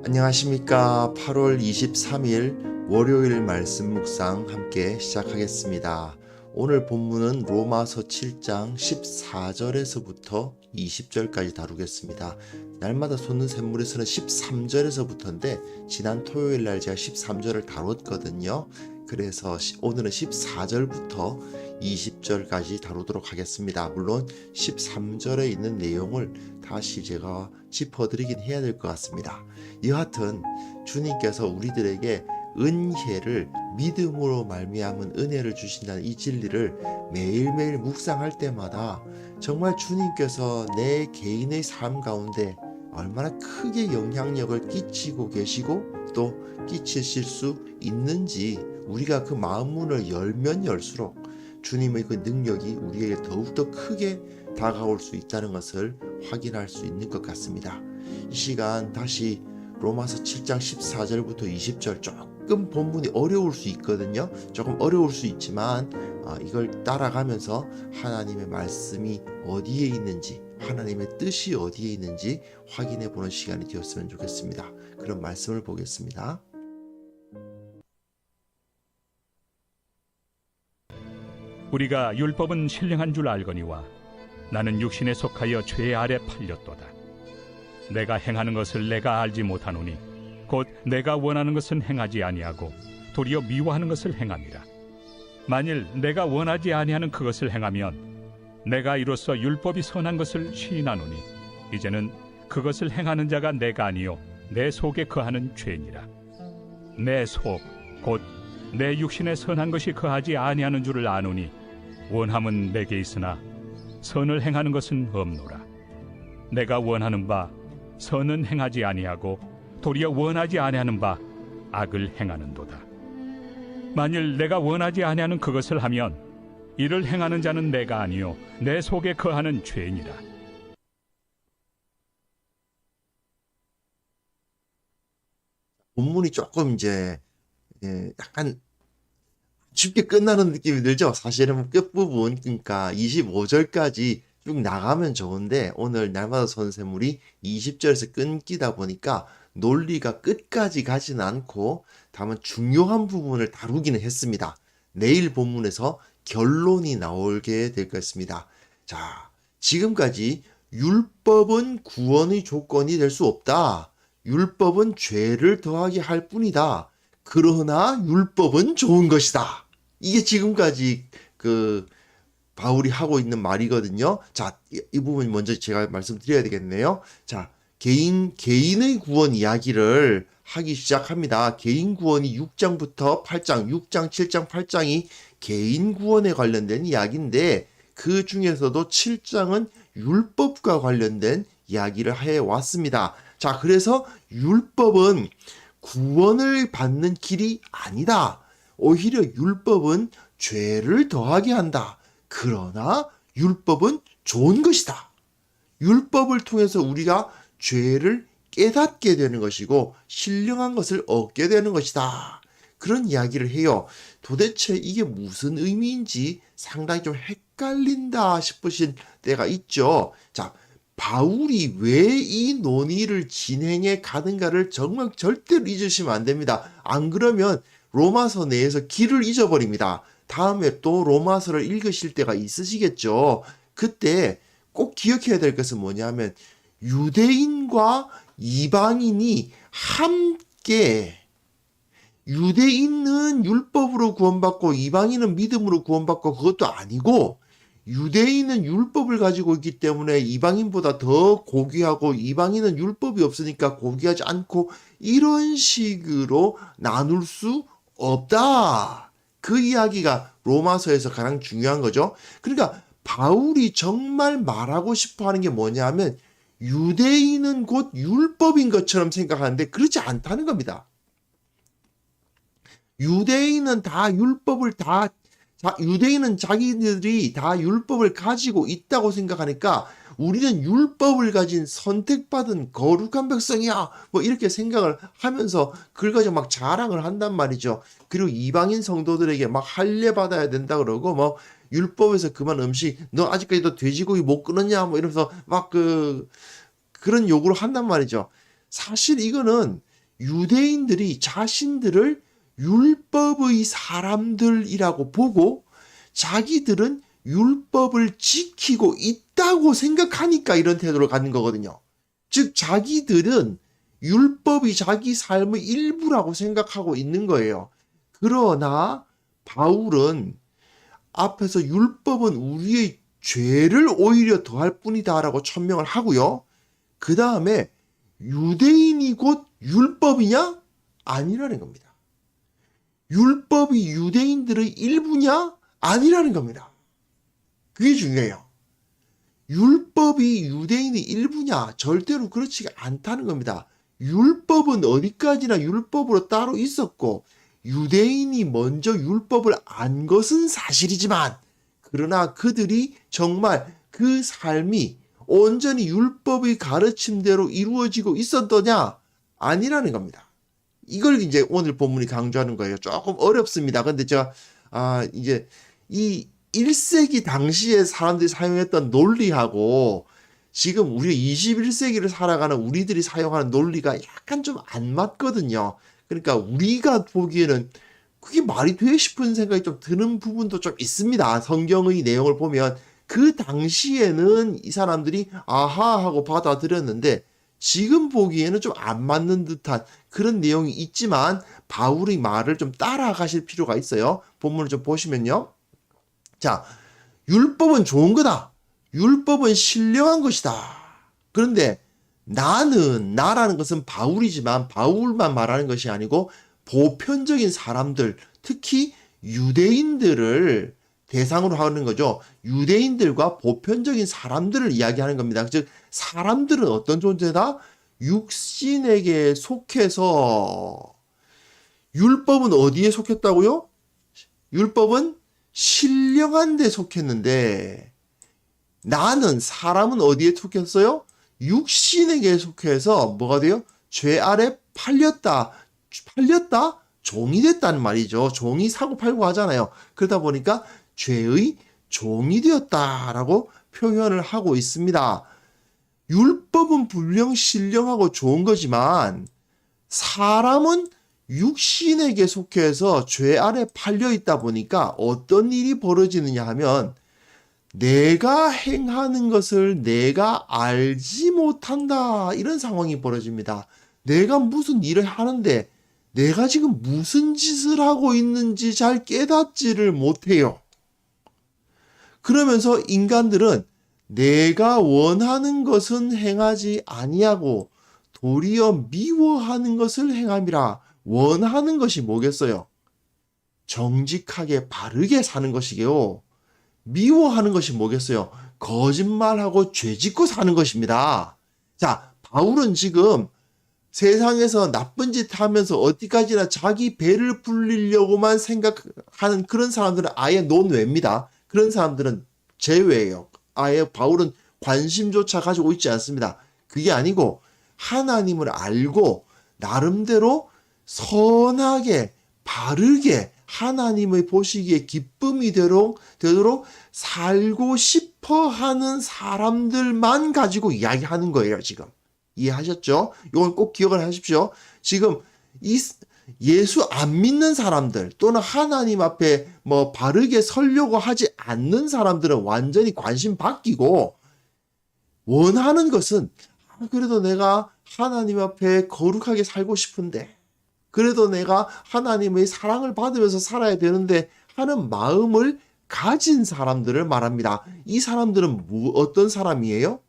안녕하십니까. 8월 23일 월요일 말씀 묵상 함께 시작하겠습니다. 오늘 본문은 로마서 7장 14절에서부터 20절까지 다루겠습니다. 날마다 솟는 샘물에서는 13절에서부터인데 지난 토요일 날 제가 13절을 다뤘거든요. 그래서 오늘은 14절부터 20절까지 다루도록 하겠습니다. 물론 13절에 있는 내용을 다시 제가 짚어드리긴 해야 될 것 같습니다. 여하튼 주님께서 우리들에게 은혜를 믿음으로 말미암은 은혜를 주신다는 이 진리를 매일매일 묵상할 때마다 정말 주님께서 내 개인의 삶 가운데 얼마나 크게 영향력을 끼치고 계시고 또 끼치실 수 있는지 우리가 그 마음 문을 열면 열수록 주님의 그 능력이 우리에게 더욱더 크게 다가올 수 있다는 것을 확인할 수 있는 것 같습니다. 이 시간 다시 로마서 7장 14절부터 20절 조금 본문이 어려울 수 있거든요. 조금 어려울 수 있지만 이걸 따라가면서 하나님의 말씀이 어디에 있는지 하나님의 뜻이 어디에 있는지 확인해 보는 시간이 되었으면 좋겠습니다. 그런 말씀을 보겠습니다. 우리가 율법은 신령한 줄 알거니와 나는 육신에 속하여 죄 아래 팔렸도다. 내가 행하는 것을 내가 알지 못하노니 곧 내가 원하는 것은 행하지 아니하고 도리어 미워하는 것을 행함이라. 만일 내가 원하지 아니하는 그것을 행하면 내가 이로써 율법이 선한 것을 시인하노니 이제는 그것을 행하는 자가 내가 아니요 내 속에 거하는 죄니라. 내 속 곧 내 육신에 선한 것이 거하지 아니하는 줄을 아노니 원함은 내게 있으나 선을 행하는 것은 없노라. 내가 원하는 바 선은 행하지 아니하고 도리어 원하지 아니하는 바 악을 행하는도다. 만일 내가 원하지 아니하는 그것을 하면 이를 행하는 자는 내가 아니요 내 속에 거하는 죄니라. 본문이 조금 이제 약간 쉽게 끝나는 느낌이 들죠. 사실은 끝부분 그러니까 25절까지 쭉 나가면 좋은데 오늘 날마다 솟는 샘물이 20절에서 끊기다 보니까 논리가 끝까지 가지는 않고 다만 중요한 부분을 다루기는 했습니다. 내일 본문에서 결론이 나오게 될 것입니다. 자, 지금까지 율법은 구원의 조건이 될 수 없다. 율법은 죄를 더하게 할 뿐이다. 그러나 율법은 좋은 것이다. 이게 지금까지 바울이 하고 있는 말이거든요. 자, 이 부분 먼저 제가 말씀드려야 되겠네요. 자, 개인의 구원 이야기를 하기 시작합니다. 개인 구원이 6장부터 8장, 6장, 7장, 8장이 개인 구원에 관련된 이야기인데 그 중에서도 7장은 율법과 관련된 이야기를 해왔습니다. 자, 그래서 율법은 구원을 받는 길이 아니다. 오히려 율법은 죄를 더하게 한다. 그러나 율법은 좋은 것이다. 율법을 통해서 우리가 죄를 깨닫게 되는 것이고 신령한 것을 얻게 되는 것이다. 그런 이야기를 해요. 도대체 이게 무슨 의미인지 상당히 좀 헷갈린다 싶으신 때가 있죠. 자, 바울이 왜 이 논의를 진행해 가는가를 정말 절대로 잊으시면 안 됩니다. 안 그러면 로마서 내에서 길을 잊어버립니다. 다음에 또 로마서를 읽으실 때가 있으시겠죠. 그때 꼭 기억해야 될 것은 뭐냐면 유대인과 이방인이 함께 유대인은 율법으로 구원받고 이방인은 믿음으로 구원받고 그것도 아니고 유대인은 율법을 가지고 있기 때문에 이방인보다 더 고귀하고 이방인은 율법이 없으니까 고귀하지 않고 이런 식으로 나눌 수 없다. 그 이야기가 로마서에서 가장 중요한 거죠. 그러니까 바울이 정말 말하고 싶어 하는 게 뭐냐 하면 유대인은 곧 율법인 것처럼 생각하는데 그렇지 않다는 겁니다. 유대인은 자기들이 다 율법을 가지고 있다고 생각하니까 우리는 율법을 가진 선택받은 거룩한 백성이야. 뭐 이렇게 생각을 하면서 그걸 가지고 막 자랑을 한단 말이죠. 그리고 이방인 성도들에게 막 할례 받아야 된다 그러고 뭐 율법에서 그만 음식 너 아직까지도 돼지고기 못 끊었냐 뭐 이러면서 막 그런 요구를 한단 말이죠. 사실 이거는 유대인들이 자신들을 율법의 사람들이라고 보고 자기들은 율법을 지키고 있다고 생각하니까 이런 태도를 갖는 거거든요. 즉 자기들은 율법이 자기 삶의 일부라고 생각하고 있는 거예요. 그러나 바울은 앞에서 율법은 우리의 죄를 오히려 더할 뿐이다라고 천명을 하고요. 그 다음에 유대인이 곧 율법이냐? 아니라는 겁니다. 율법이 유대인들의 일부냐? 아니라는 겁니다. 그게 중요해요. 율법이 유대인의 일부냐? 절대로 그렇지가 않다는 겁니다. 율법은 어디까지나 율법으로 따로 있었고 유대인이 먼저 율법을 안 것은 사실이지만 그러나 그들이 정말 그 삶이 온전히 율법의 가르침대로 이루어지고 있었더냐? 아니라는 겁니다. 이걸 이제 오늘 본문이 강조하는 거예요. 조금 어렵습니다. 근데 제가 이제 이 1세기 당시에 사람들이 사용했던 논리하고 지금 우리 21세기를 살아가는 우리들이 사용하는 논리가 약간 좀 안 맞거든요. 그러니까 우리가 보기에는 그게 말이 돼 싶은 생각이 좀 드는 부분도 좀 있습니다. 성경의 내용을 보면 그 당시에는 이 사람들이 아하 하고 받아들였는데 지금 보기에는 좀 안 맞는 듯한 그런 내용이 있지만 바울의 말을 좀 따라가실 필요가 있어요. 본문을 좀 보시면요. 자, 율법은 좋은 거다. 율법은 신령한 것이다. 그런데 나라는 것은 바울이지만 바울만 말하는 것이 아니고 보편적인 사람들, 특히 유대인들을 대상으로 하는 거죠. 유대인들과 보편적인 사람들을 이야기하는 겁니다. 즉 사람들은 어떤 존재다? 육신에게 속해서 율법은 어디에 속했다고요? 율법은 신령한 데 속했는데 나는 사람은 어디에 속했어요? 육신에게 속해서 뭐가 돼요? 죄 아래 팔렸다. 종이 됐다는 말이죠. 종이 사고 팔고 하잖아요. 그러다 보니까 죄의 종이 되었다라고 표현을 하고 있습니다. 율법은 분명 신령하고 좋은 거지만 사람은 육신에게 속해서 죄 아래 팔려 있다 보니까 어떤 일이 벌어지느냐 하면 내가 행하는 것을 내가 알지 못한다. 이런 상황이 벌어집니다. 내가 무슨 일을 하는데 내가 지금 무슨 짓을 하고 있는지 잘 깨닫지를 못해요. 그러면서 인간들은 내가 원하는 것은 행하지 아니하고 도리어 미워하는 것을 행함이라. 원하는 것이 뭐겠어요? 정직하게 바르게 사는 것이게요. 미워하는 것이 뭐겠어요? 거짓말하고 죄짓고 사는 것입니다. 자, 바울은 지금 세상에서 나쁜 짓 하면서 어디까지나 자기 배를 불리려고만 생각하는 그런 사람들은 아예 논외입니다. 그런 사람들은 제외예요. 아예 바울은 관심조차 가지고 있지 않습니다. 그게 아니고 하나님을 알고 나름대로 선하게 바르게 하나님의 보시기에 기쁨이 되도록 살고 싶어 하는 사람들만 가지고 이야기하는 거예요, 지금. 이해하셨죠? 이건 꼭 기억을 하십시오. 지금 예수 안 믿는 사람들 또는 하나님 앞에 뭐 바르게 서려고 하지 않는 사람들은 완전히 관심 바뀌고 원하는 것은 그래도 내가 하나님 앞에 거룩하게 살고 싶은데 그래도 내가 하나님의 사랑을 받으면서 살아야 되는데 하는 마음을 가진 사람들을 말합니다. 이 사람들은 어떤 사람이에요?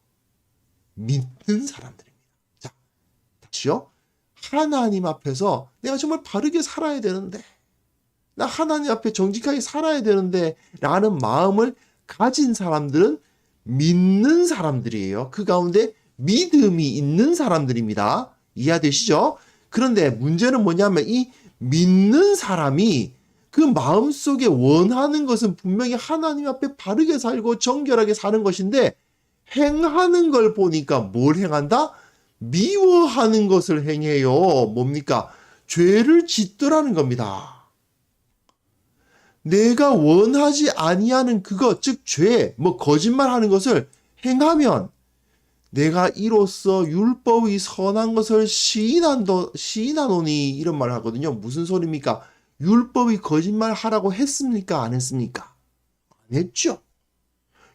믿는 사람들입니다. 자, 다시요. 하나님 앞에서 내가 정말 바르게 살아야 되는데 나 하나님 앞에 정직하게 살아야 되는데 라는 마음을 가진 사람들은 믿는 사람들이에요. 그 가운데 믿음이 있는 사람들입니다. 이해되시죠? 그런데 문제는 뭐냐면 이 믿는 사람이 그 마음속에 원하는 것은 분명히 하나님 앞에 바르게 살고 정결하게 사는 것인데 행하는 걸 보니까 뭘 행한다? 미워하는 것을 행해요. 뭡니까? 죄를 짓더라는 겁니다. 내가 원하지 아니하는 그것, 즉 죄, 거짓말하는 것을 행하면 내가 이로써 율법이 선한 것을 시인하노니 이런 말을 하거든요. 무슨 소리입니까? 율법이 거짓말하라고 했습니까? 안 했습니까? 안 했죠.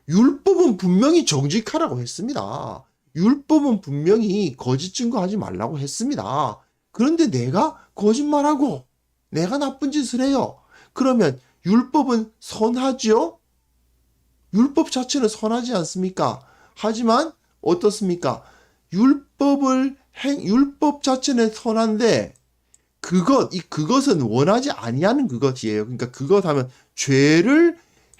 율법은 분명히 정직하라고 했습니다. 율법은 분명히 거짓 증거하지 말라고 했습니다. 그런데 내가 거짓말하고 내가 나쁜 짓을 해요. 그러면 율법은 선하죠? 율법 자체는 선하지 않습니까? 하지만 어떻습니까? 율법 자체는 선한데 그것은 원하지 아니하는 그것이에요. 그러니까 그것 하면 죄를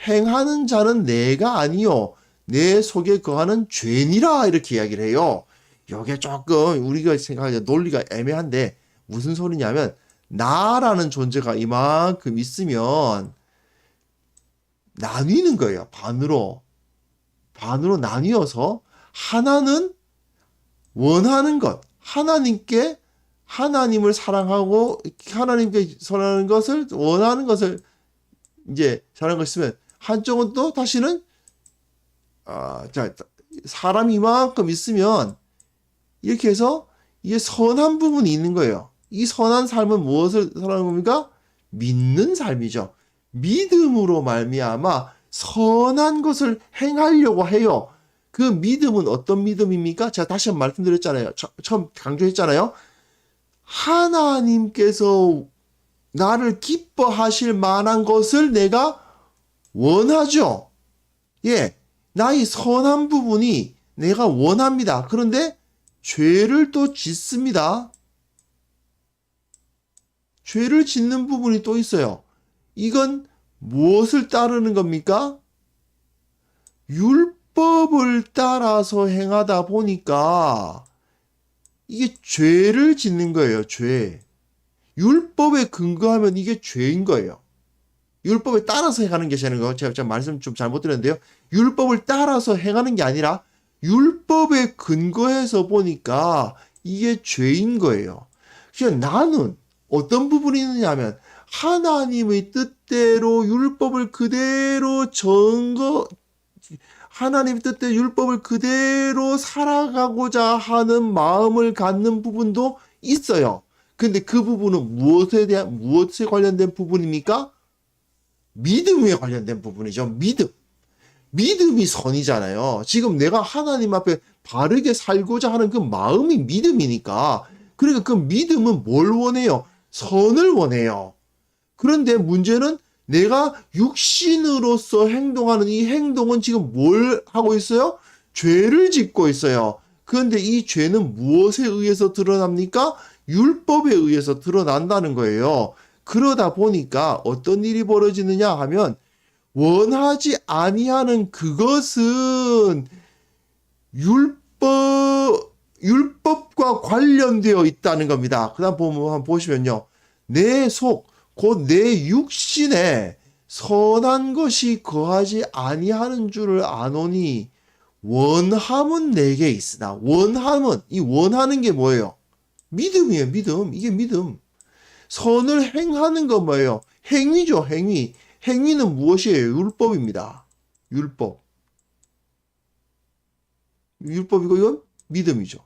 행하는 자는 내가 아니요 내 속에 거하는 죄니라 이렇게 이야기를 해요. 이게 조금 우리가 생각하기에 논리가 애매한데 무슨 소리냐면 나라는 존재가 이만큼 있으면 나뉘는 거예요. 반으로 나뉘어서 하나는 원하는 것, 하나님을 사랑하고 하나님께 선하는 것을 원하는 것을 이제 사랑하는 것이면 한쪽은 또 다시는 사람이 이만큼 있으면 이렇게 해서 이게 선한 부분이 있는 거예요. 이 선한 삶은 무엇을 선하는 겁니까? 믿는 삶이죠. 믿음으로 말미암아 선한 것을 행하려고 해요. 그 믿음은 어떤 믿음입니까? 제가 다시 한번 말씀드렸잖아요. 처음 강조했잖아요. 하나님께서 나를 기뻐하실 만한 것을 내가 원하죠. 예, 나의 선한 부분이 내가 원합니다. 그런데 죄를 또 짓습니다. 죄를 짓는 부분이 또 있어요. 이건 무엇을 따르는 겁니까? 율법을 따라서 행하다 보니까 이게 죄를 짓는 거예요. 죄. 율법에 근거하면 이게 죄인 거예요. 율법에 따라서 행하는 게 죄는 거. 제가 말씀 좀 잘못 드렸는데요. 율법을 따라서 행하는 게 아니라 율법에 근거해서 보니까 이게 죄인 거예요. 그래서 나는 어떤 부분이 있느냐 하면 하나님의 뜻대로 율법을 그대로 하나님의 뜻대로 율법을 그대로 살아가고자 하는 마음을 갖는 부분도 있어요. 근데 그 부분은 무엇에 관련된 부분입니까? 믿음에 관련된 부분이죠. 믿음이 선이잖아요. 지금 내가 하나님 앞에 바르게 살고자 하는 그 마음이 믿음이니까. 그러니까 그 믿음은 뭘 원해요? 선을 원해요. 그런데 문제는 내가 육신으로서 행동하는 이 행동은 지금 뭘 하고 있어요? 죄를 짓고 있어요. 그런데 이 죄는 무엇에 의해서 드러납니까? 율법에 의해서 드러난다는 거예요. 그러다 보니까 어떤 일이 벌어지느냐 하면 원하지 아니하는 그것은 율법과 관련되어 있다는 겁니다. 그 다음 한번 보시면요. 내 속, 곧 내 육신에 선한 것이 거하지 아니하는 줄을 아노니 원함은 내게 있으나 이 원하는 게 뭐예요? 믿음이에요. 믿음. 이게 믿음. 선을 행하는 건 뭐예요? 행위죠. 행위. 행위는 무엇이에요? 율법입니다. 율법이고 이건 믿음이죠.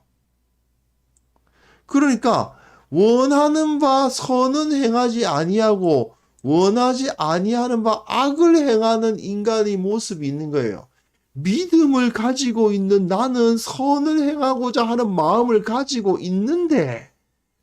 그러니까 원하는 바 선은 행하지 아니하고 원하지 아니하는 바 악을 행하는 인간의 모습이 있는 거예요. 믿음을 가지고 있는 나는 선을 행하고자 하는 마음을 가지고 있는데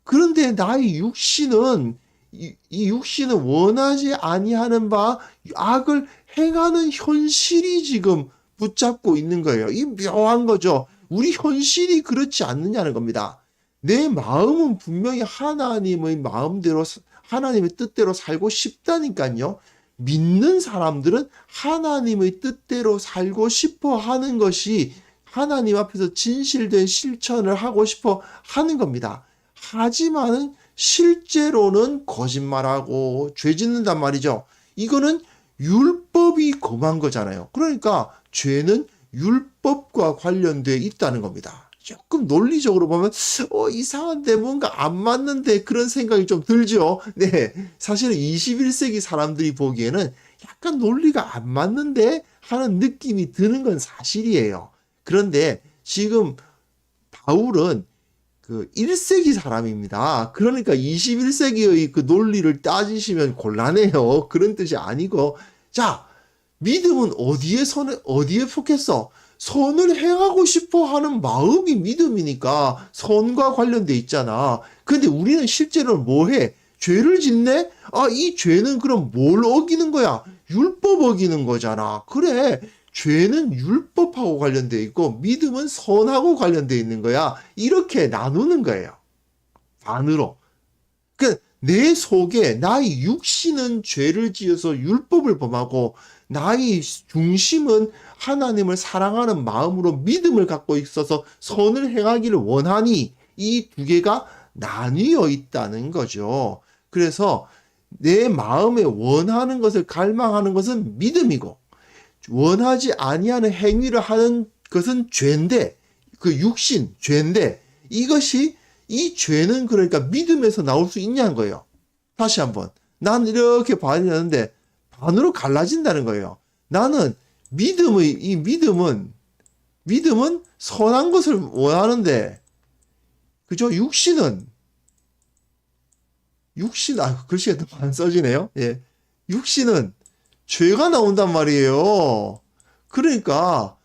그런데 나의 육신은 이 육신은 원하지 아니하는 바 악을 행하는 현실이 지금 붙잡고 있는 거예요. 이 묘한 거죠. 우리 현실이 그렇지 않느냐는 겁니다. 내 마음은 분명히 하나님의 마음대로 하나님의 뜻대로 살고 싶다니까요. 믿는 사람들은 하나님의 뜻대로 살고 싶어 하는 것이 하나님 앞에서 진실된 실천을 하고 싶어 하는 겁니다. 하지만은 실제로는 거짓말하고 죄 짓는단 말이죠. 이거는 율법이 검한 거잖아요. 그러니까 죄는 율법과 관련되어 있다는 겁니다. 조금 논리적으로 보면 이상한데 뭔가 안 맞는데 그런 생각이 좀 들죠. 네, 사실은 21세기 사람들이 보기에는 약간 논리가 안 맞는데 하는 느낌이 드는 건 사실이에요. 그런데 지금 바울은 그 1세기 사람입니다. 그러니까 21세기의 그 논리를 따지시면 곤란해요. 그런 뜻이 아니고, 자, 믿음은 어디에 속했어? 선을 행하고 싶어 하는 마음이 믿음이니까 선과 관련돼 있잖아. 근데 우리는 실제로 뭐 해? 죄를 짓네? 아, 이 죄는 그럼 뭘 어기는 거야? 율법 어기는 거잖아. 그래. 죄는 율법하고 관련돼 있고 믿음은 선하고 관련돼 있는 거야. 이렇게 나누는 거예요. 반으로. 그 내 속에 나의 육신은 죄를 지어서 율법을 범하고 나의 중심은 하나님을 사랑하는 마음으로 믿음을 갖고 있어서 선을 행하기를 원하니 이 두 개가 나뉘어 있다는 거죠. 그래서 내 마음에 원하는 것을 갈망하는 것은 믿음이고 원하지 아니하는 행위를 하는 것은 죄인데 그 육신 죄인데 이 죄는 그러니까 믿음에서 나올 수 있냐는 거예요. 다시 한번 나는 이렇게 봐야 되는데 반으로 갈라진다는 거예요. 나는 믿음은 선한 것을 원하는데 그죠? 글씨가 너무 안 써지네요. 예. 육신은 죄가 나온단 말이에요. 그러니까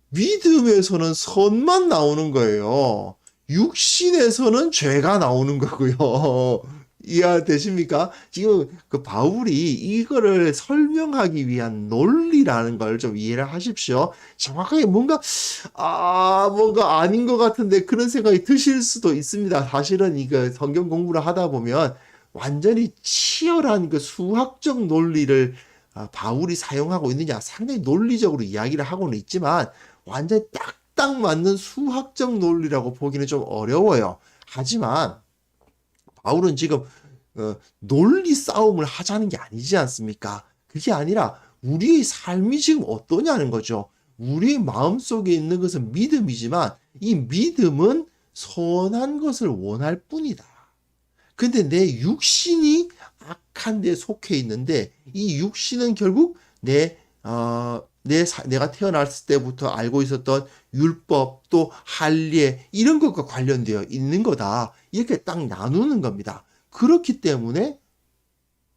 믿음에서는 선만 나오는 거예요. 육신에서는 죄가 나오는 거고요. 이해되십니까? 지금 그 바울이 이거를 설명하기 위한 논리라는 걸 좀 이해를 하십시오. 정확하게 뭔가 아닌 것 같은데 그런 생각이 드실 수도 있습니다. 사실은 이거 성경 공부를 하다 보면 완전히 치열한 그 수학적 논리를 바울이 사용하고 있느냐 상당히 논리적으로 이야기를 하고는 있지만 완전히 딱딱 맞는 수학적 논리라고 보기는 좀 어려워요. 하지만 바울은 지금 논리 싸움을 하자는 게 아니지 않습니까? 그게 아니라 우리의 삶이 지금 어떠냐는 거죠. 우리의 마음속에 있는 것은 믿음이지만 이 믿음은 선한 것을 원할 뿐이다. 근데 내 육신이 악한 데 속해 있는데 이 육신은 결국 내가 태어났을 때부터 알고 있었던 율법 또 할례 이런 것과 관련되어 있는 거다. 이렇게 딱 나누는 겁니다. 그렇기 때문에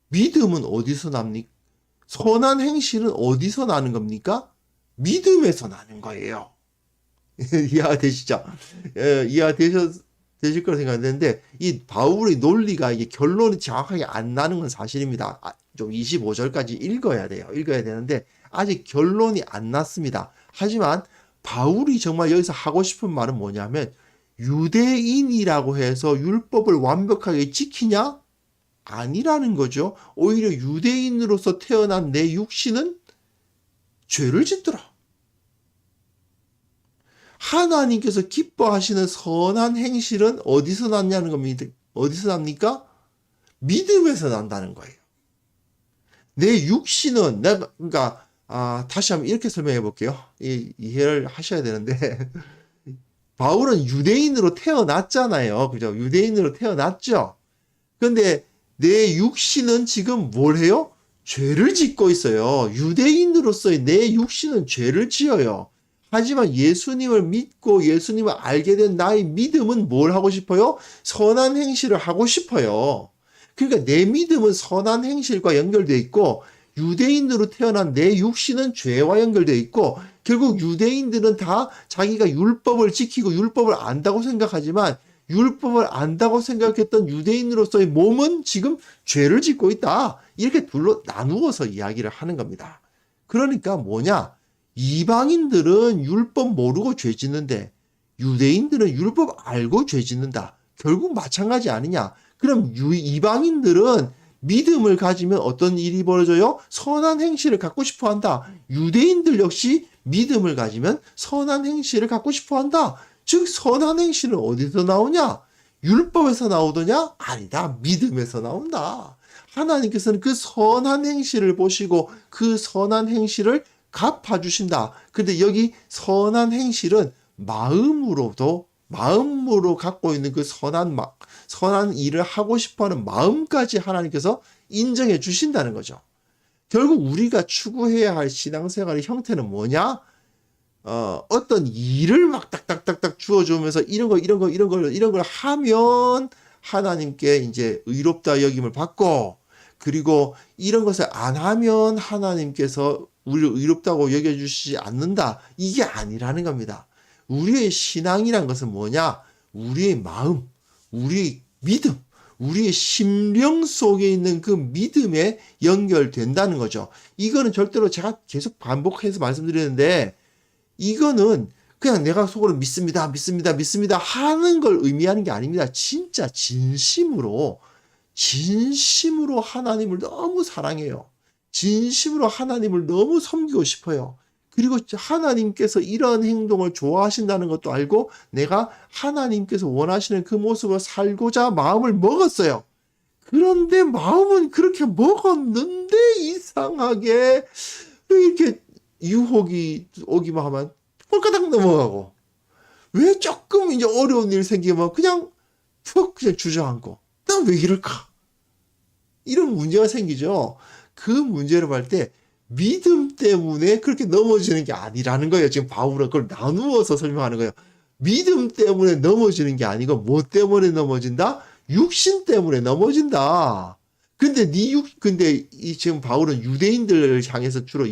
믿음은 어디서 납니까? 선한 행실은 어디서 나는 겁니까? 믿음에서 나는 거예요. 이해되시죠? 되실 거라 생각했는데 이 바울의 논리가 이게 결론이 정확하게 안 나는 건 사실입니다. 좀 25절까지 읽어야 되는데 아직 결론이 안 났습니다. 하지만 바울이 정말 여기서 하고 싶은 말은 뭐냐면 유대인이라고 해서 율법을 완벽하게 지키냐? 아니라는 거죠. 오히려 유대인으로서 태어난 내 육신은 죄를 짓더라. 하나님께서 기뻐하시는 선한 행실은 어디서 났냐는 겁니다. 어디서 납니까? 믿음에서 난다는 거예요. 내 육신은 그러니까 다시 한번 이렇게 설명해 볼게요. 이해를 하셔야 되는데 바울은 유대인으로 태어났잖아요. 그죠? 유대인으로 태어났죠. 근데 내 육신은 지금 뭘 해요? 죄를 짓고 있어요. 유대인으로서의 내 육신은 죄를 지어요. 하지만 예수님을 믿고 예수님을 알게 된 나의 믿음은 뭘 하고 싶어요? 선한 행실을 하고 싶어요. 그러니까 내 믿음은 선한 행실과 연결되어 있고 유대인으로 태어난 내 육신은 죄와 연결되어 있고 결국 유대인들은 다 자기가 율법을 지키고 율법을 안다고 생각하지만 율법을 안다고 생각했던 유대인으로서의 몸은 지금 죄를 짓고 있다. 이렇게 둘로 나누어서 이야기를 하는 겁니다. 그러니까 뭐냐? 이방인들은 율법 모르고 죄 짓는데 유대인들은 율법 알고 죄 짓는다. 결국 마찬가지 아니냐? 그럼 이방인들은 믿음을 가지면 어떤 일이 벌어져요? 선한 행실을 갖고 싶어 한다. 유대인들 역시 믿음을 가지면 선한 행실을 갖고 싶어 한다. 즉 선한 행실은 어디서 나오냐? 율법에서 나오더냐? 아니다. 믿음에서 나온다. 하나님께서는 그 선한 행실을 보시고 그 선한 행실을 갚아주신다. 근데 여기 선한 행실은 마음으로 갖고 있는 그 선한 일을 하고 싶어하는 마음까지 하나님께서 인정해 주신다는 거죠. 결국 우리가 추구해야 할 신앙생활의 형태는 뭐냐? 어떤 일을 막 딱딱딱딱 주어주면서 이런 걸 하면 하나님께 이제 의롭다 여김을 받고, 그리고 이런 것을 안 하면 하나님께서 우리를 의롭다고 여겨주시지 않는다. 이게 아니라는 겁니다. 우리의 신앙이란 것은 뭐냐? 우리의 마음, 우리의 믿음, 우리의 심령 속에 있는 그 믿음에 연결된다는 거죠. 이거는 절대로 제가 계속 반복해서 말씀드리는데, 이거는 그냥 내가 속으로 믿습니다, 믿습니다, 믿습니다 하는 걸 의미하는 게 아닙니다. 진짜 진심으로 하나님을 너무 사랑해요. 진심으로 하나님을 너무 섬기고 싶어요. 그리고 하나님께서 이런 행동을 좋아하신다는 것도 알고 내가 하나님께서 원하시는 그 모습을 살고자 마음을 먹었어요. 그런데 마음은 그렇게 먹었는데 이상하게 이렇게 유혹이 오기만 하면 꼴까닥 넘어가고, 왜 조금 이제 어려운 일 생기면 그냥 푹 그냥 주저앉고, 난 왜 이럴까? 이런 문제가 생기죠. 그 문제를 볼 때 믿음 때문에 그렇게 넘어지는 게 아니라는 거예요. 지금 바울은 그걸 나누어서 설명하는 거예요. 믿음 때문에 넘어지는 게 아니고 뭐 때문에 넘어진다? 육신 때문에 넘어진다. 근데 지금 바울은 유대인들을 향해서 주로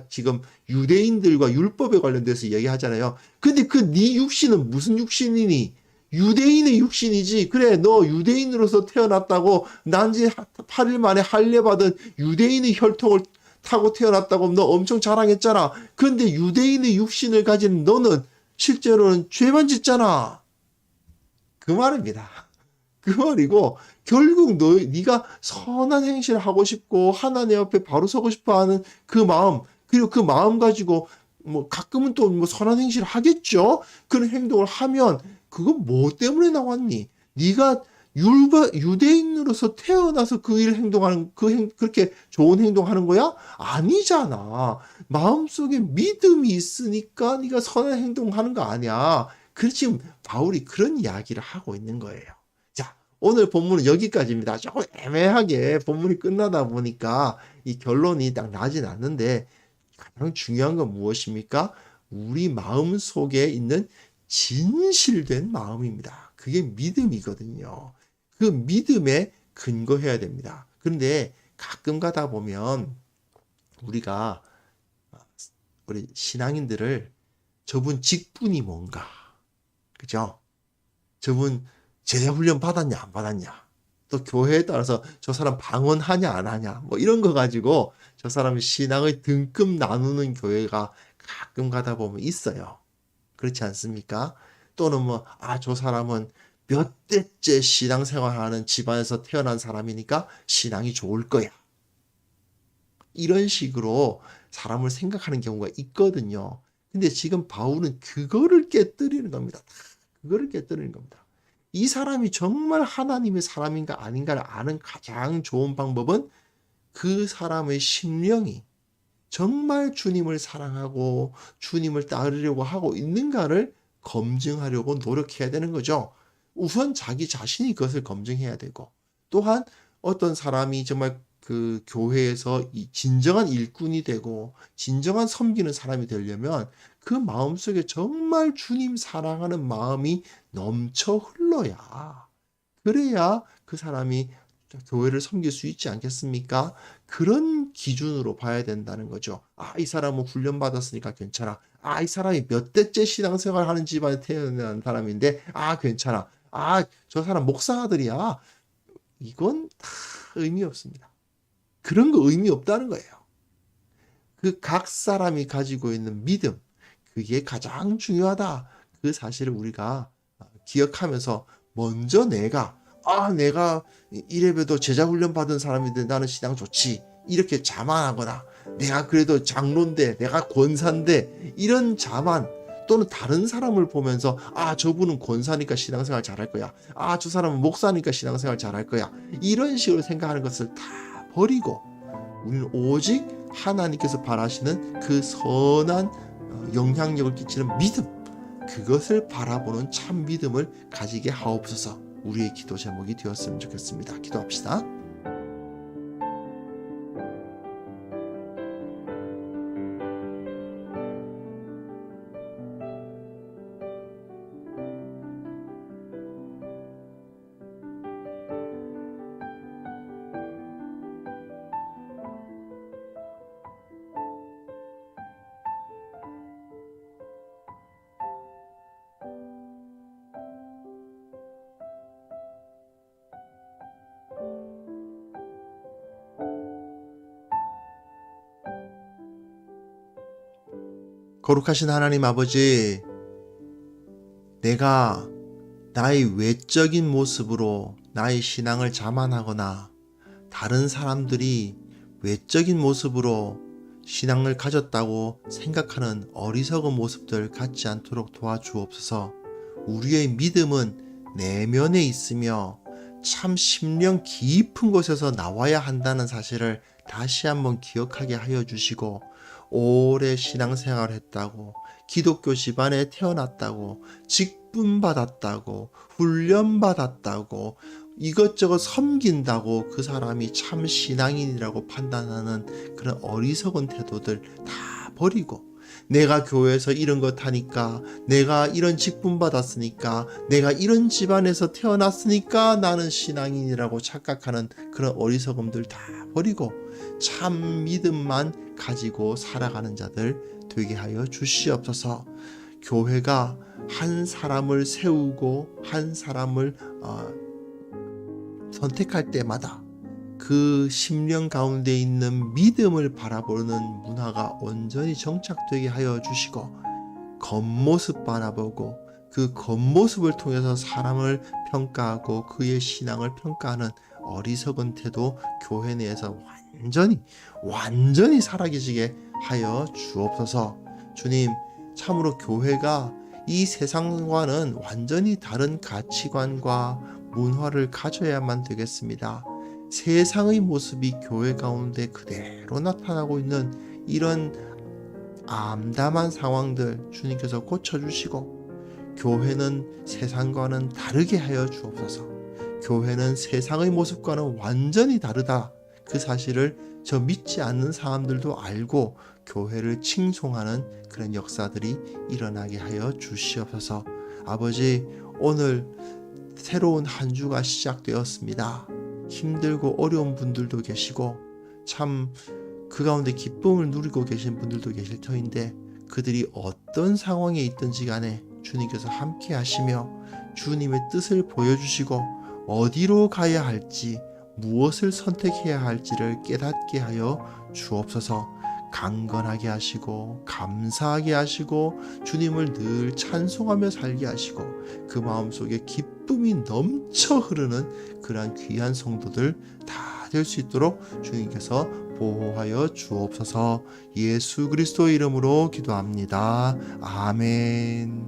지금 유대인들과 율법에 관련돼서 이야기하잖아요. 근데 그 네 육신은 무슨 육신이니? 유대인의 육신이지. 그래, 너 유대인으로서 태어났다고, 난지 8일 만에 할례받은 유대인의 혈통을 타고 태어났다고 너 엄청 자랑했잖아. 근데 유대인의 육신을 가진 너는 실제로는 죄만 짓잖아. 그 말입니다. 그 말이고, 결국 네가 선한 행실을 하고 싶고 하나님 앞에 바로 서고 싶어 하는 그 마음, 그리고 그 마음 가지고 뭐 가끔은 또 뭐 선한 행실을 하겠죠. 그런 행동을 하면 그건 뭐 때문에 나왔니? 네가 유대인으로서 태어나서 그 일을 행동하는 그렇게 좋은 행동하는 거야? 아니잖아. 마음속에 믿음이 있으니까 네가 선한 행동하는 거 아니야. 그래서 지금 바울이 그런 이야기를 하고 있는 거예요. 자, 오늘 본문은 여기까지입니다. 조금 애매하게 본문이 끝나다 보니까 이 결론이 딱 나진 않는데, 가장 중요한 건 무엇입니까? 우리 마음 속에 있는 진실된 마음입니다. 그게 믿음이거든요. 그 믿음에 근거해야 됩니다. 그런데 가끔 가다 보면 우리 신앙인들을 저분 직분이 뭔가, 그죠? 저분 제자훈련 받았냐 안 받았냐, 또 교회에 따라서 저 사람 방언하냐 안 하냐, 뭐 이런 거 가지고 저 사람의 신앙의 등급 나누는 교회가 가끔 가다 보면 있어요. 그렇지 않습니까? 또는 저 사람은 몇 대째 신앙생활하는 집안에서 태어난 사람이니까 신앙이 좋을 거야. 이런 식으로 사람을 생각하는 경우가 있거든요. 근데 지금 바울은 그거를 깨뜨리는 겁니다. 그거를 깨뜨리는 겁니다. 이 사람이 정말 하나님의 사람인가 아닌가를 아는 가장 좋은 방법은 그 사람의 심령이 정말 주님을 사랑하고 주님을 따르려고 하고 있는가를 검증하려고 노력해야 되는 거죠. 우선 자기 자신이 그것을 검증해야 되고, 또한 어떤 사람이 정말 그 교회에서 진정한 일꾼이 되고 진정한 섬기는 사람이 되려면 그 마음속에 정말 주님 사랑하는 마음이 넘쳐 흘러야, 그래야 그 사람이 교회를 섬길 수 있지 않겠습니까? 그런 기준으로 봐야 된다는 거죠. 이 사람은 훈련받았으니까 괜찮아. 이 사람이 몇 대째 신앙생활 하는 집안에 태어난 사람인데, 괜찮아. 저 사람 목사 아들이야. 이건 다 의미 없습니다. 그런 거 의미 없다는 거예요. 그 각 사람이 가지고 있는 믿음, 그게 가장 중요하다. 그 사실을 우리가 기억하면서 먼저 내가 이래봬도 제자훈련 받은 사람인데 나는 신앙 좋지, 이렇게 자만하거나 내가 그래도 장로인데 내가 권사인데 이런 자만, 또는 다른 사람을 보면서 저분은 권사니까 신앙생활 잘할 거야, 저 사람은 목사니까 신앙생활 잘할 거야, 이런 식으로 생각하는 것을 다 버리고 우리는 오직 하나님께서 바라시는 그 선한 영향력을 끼치는 믿음, 그것을 바라보는 참 믿음을 가지게 하옵소서. 우리의 기도 제목이 되었으면 좋겠습니다. 기도합시다. 거룩하신 하나님 아버지, 내가 나의 외적인 모습으로 나의 신앙을 자만하거나 다른 사람들이 외적인 모습으로 신앙을 가졌다고 생각하는 어리석은 모습들 갖지 않도록 도와주옵소서. 우리의 믿음은 내면에 있으며 참 심령 깊은 곳에서 나와야 한다는 사실을 다시 한번 기억하게 하여 주시고, 오래 신앙생활을 했다고, 기독교 집안에 태어났다고, 직분받았다고, 훈련받았다고, 이것저것 섬긴다고 그 사람이 참 신앙인이라고 판단하는 그런 어리석은 태도들 다 버리고, 내가 교회에서 이런 것 하니까, 내가 이런 직분 받았으니까, 내가 이런 집안에서 태어났으니까 나는 신앙인이라고 착각하는 그런 어리석음들 다 버리고 참 믿음만 가지고 살아가는 자들 되게 하여 주시옵소서. 교회가 한 사람을 세우고 한 사람을 선택할 때마다 그 심령 가운데 있는 믿음을 바라보는 문화가 온전히 정착되게 하여 주시고, 겉모습 바라보고 그 겉모습을 통해서 사람을 평가하고 그의 신앙을 평가하는 어리석은 태도 교회 내에서 완전히 사라지게 하여 주옵소서. 주님, 참으로 교회가 이 세상과는 완전히 다른 가치관과 문화를 가져야만 되겠습니다. 세상의 모습이 교회 가운데 그대로 나타나고 있는 이런 암담한 상황들 주님께서 고쳐주시고, 교회는 세상과는 다르게 하여 주옵소서. 교회는 세상의 모습과는 완전히 다르다, 그 사실을 저 믿지 않는 사람들도 알고 교회를 칭송하는 그런 역사들이 일어나게 하여 주시옵소서. 아버지, 오늘 새로운 한 주가 시작되었습니다. 힘들고 어려운 분들도 계시고 참 그 가운데 기쁨을 누리고 계신 분들도 계실 터인데, 그들이 어떤 상황에 있든지 간에 주님께서 함께 하시며 주님의 뜻을 보여주시고 어디로 가야 할지, 무엇을 선택해야 할지를 깨닫게 하여 주옵소서. 강건하게 하시고 감사하게 하시고 주님을 늘 찬송하며 살게 하시고 그 마음속에 기쁨이 넘쳐 흐르는 그러한 귀한 성도들 다 될 수 있도록 주님께서 보호하여 주옵소서. 예수 그리스도 이름으로 기도합니다. 아멘.